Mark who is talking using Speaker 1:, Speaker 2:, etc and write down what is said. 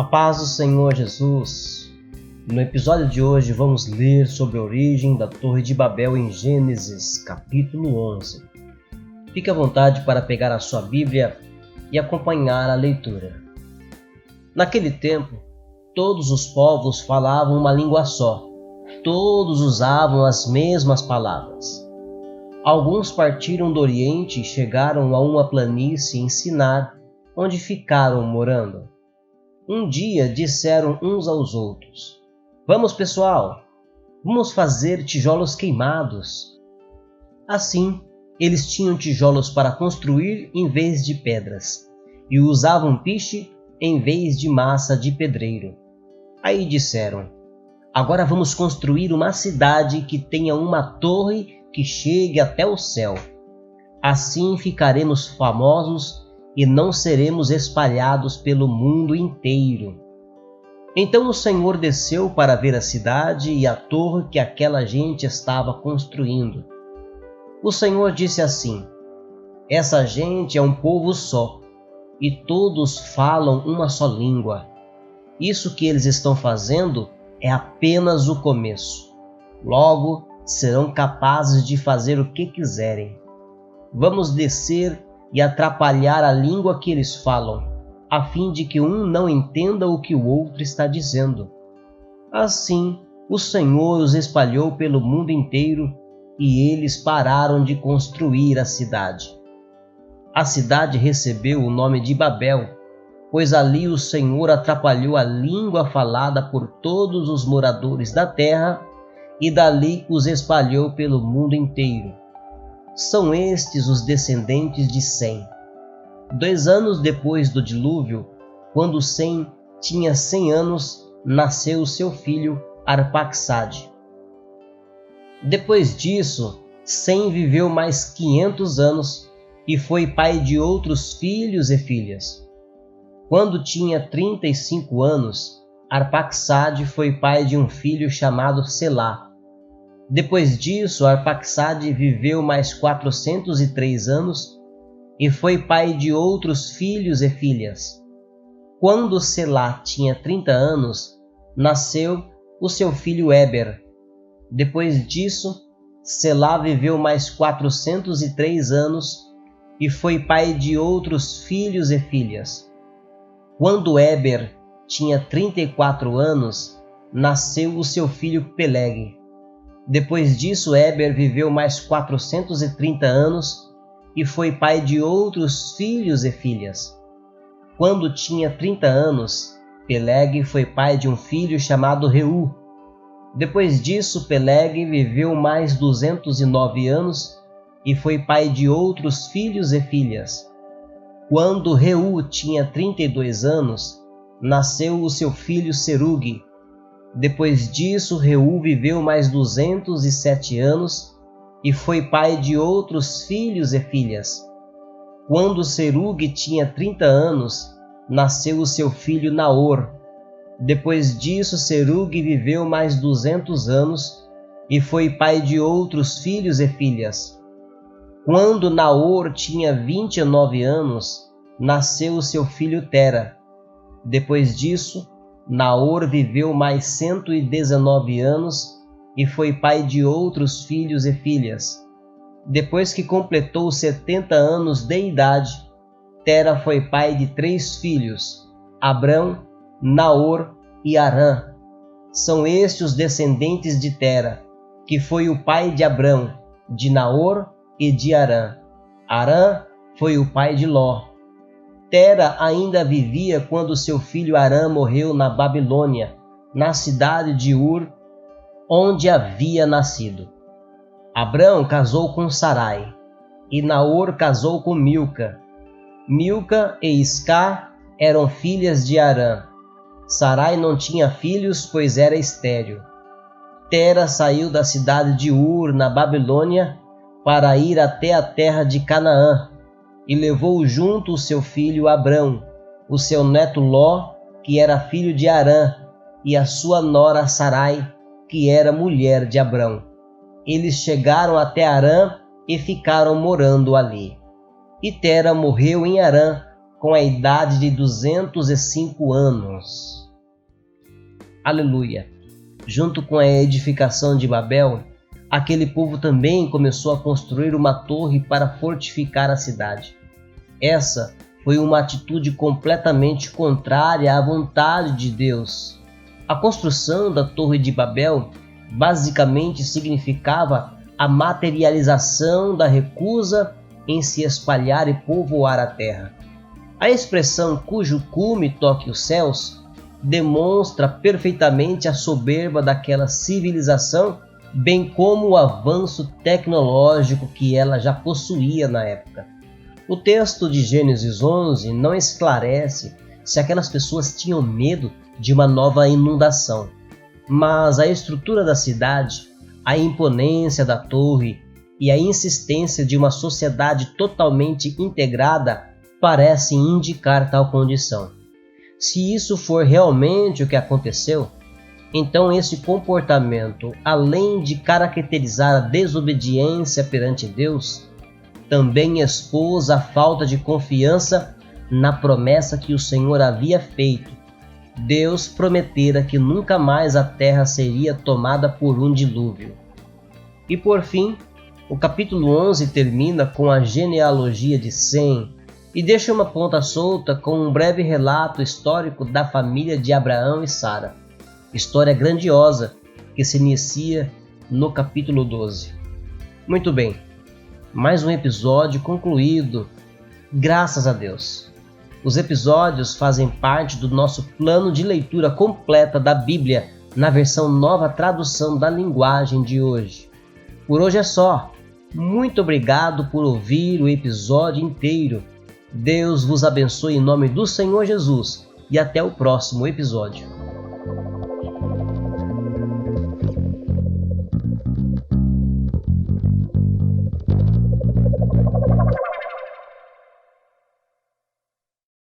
Speaker 1: A paz do Senhor Jesus. No episódio de hoje vamos ler sobre a origem da Torre de Babel em Gênesis, capítulo 11. Fique à vontade para pegar a sua Bíblia e acompanhar a leitura. Naquele tempo, todos os povos falavam uma língua só. Todos usavam as mesmas palavras. Alguns partiram do Oriente e chegaram a uma planície em Sinar, onde ficaram morando. Um dia disseram uns aos outros: "Vamos, pessoal, vamos fazer tijolos queimados." Assim, eles tinham tijolos para construir em vez de pedras, e usavam piche em vez de massa de pedreiro. Aí disseram: "Agora vamos construir uma cidade que tenha uma torre que chegue até o céu. Assim ficaremos famosos e não seremos espalhados pelo mundo inteiro." Então o Senhor desceu para ver a cidade e a torre que aquela gente estava construindo. O Senhor disse assim: "Essa gente é um povo só, e todos falam uma só língua. Isso que eles estão fazendo é apenas o começo. Logo, serão capazes de fazer o que quiserem. Vamos descer e atrapalhar a língua que eles falam, a fim de que um não entenda o que o outro está dizendo." Assim, o Senhor os espalhou pelo mundo inteiro e eles pararam de construir a cidade. A cidade recebeu o nome de Babel, pois ali o Senhor atrapalhou a língua falada por todos os moradores da terra e dali os espalhou pelo mundo inteiro. São estes os descendentes de Sem. 2 anos depois do dilúvio, quando Sem tinha 100 anos, nasceu seu filho Arpaxade. Depois disso, Sem viveu mais 500 anos e foi pai de outros filhos e filhas. Quando tinha 35 anos, Arpaxade foi pai de um filho chamado Selá. Depois disso, Arpaxade viveu mais 403 anos e foi pai de outros filhos e filhas. Quando Selá tinha 30 anos, nasceu o seu filho Éber. Depois disso, Selá viveu mais 403 anos e foi pai de outros filhos e filhas. Quando Éber tinha 34 anos, nasceu o seu filho Peleg. Depois disso, Éber viveu mais 430 anos e foi pai de outros filhos e filhas. Quando tinha 30 anos, Peleg foi pai de um filho chamado Reu. Depois disso, Peleg viveu mais 209 anos e foi pai de outros filhos e filhas. Quando Reu tinha 32 anos, nasceu o seu filho Serug. Depois disso, Reu viveu mais 207 anos e foi pai de outros filhos e filhas. Quando Serug tinha 30 anos, nasceu o seu filho Naor. Depois disso, Serug viveu mais 200 anos e foi pai de outros filhos e filhas. Quando Naor tinha 29 anos, nasceu o seu filho Tera. Depois disso, Naor viveu mais 119 anos e foi pai de outros filhos e filhas. Depois que completou 70 anos de idade, Tera foi pai de 3 filhos, Abrão, Naor e Harã. São estes os descendentes de Tera, que foi o pai de Abrão, de Naor e de Harã. Harã foi o pai de Ló. Tera ainda vivia quando seu filho Harã morreu na Babilônia, na cidade de Ur, onde havia nascido. Abrão casou com Sarai, e Naor casou com Milca. Milca e Iscá eram filhas de Harã. Sarai não tinha filhos, pois era estéril. Tera saiu da cidade de Ur, na Babilônia, para ir até a terra de Canaã, e levou junto o seu filho Abrão, o seu neto Ló, que era filho de Harã, e a sua nora Sarai, que era mulher de Abrão. Eles chegaram até Harã e ficaram morando ali. E Tera morreu em Harã com a idade de 205 anos. Aleluia! Junto com a edificação de Babel, aquele povo também começou a construir uma torre para fortificar a cidade. Essa foi uma atitude completamente contrária à vontade de Deus. A construção da Torre de Babel basicamente significava a materialização da recusa em se espalhar e povoar a terra. A expressão cujo cume toque os céus demonstra perfeitamente a soberba daquela civilização, bem como o avanço tecnológico que ela já possuía na época. O texto de Gênesis 11 não esclarece se aquelas pessoas tinham medo de uma nova inundação, mas a estrutura da cidade, a imponência da torre e a insistência de uma sociedade totalmente integrada parecem indicar tal condição. Se isso for realmente o que aconteceu, então esse comportamento, além de caracterizar a desobediência perante Deus, também expôs a falta de confiança na promessa que o Senhor havia feito. Deus prometera que nunca mais a terra seria tomada por um dilúvio. E por fim, o capítulo 11 termina com a genealogia de Sem e deixa uma ponta solta com um breve relato histórico da família de Abraão e Sara. História grandiosa que se inicia no capítulo 12. Muito bem, mais um episódio concluído, graças a Deus. Os episódios fazem parte do nosso plano de leitura completa da Bíblia na versão Nova Tradução da Linguagem de hoje. Por hoje é só. Muito obrigado por ouvir o episódio inteiro. Deus vos abençoe em nome do Senhor Jesus e até o próximo episódio.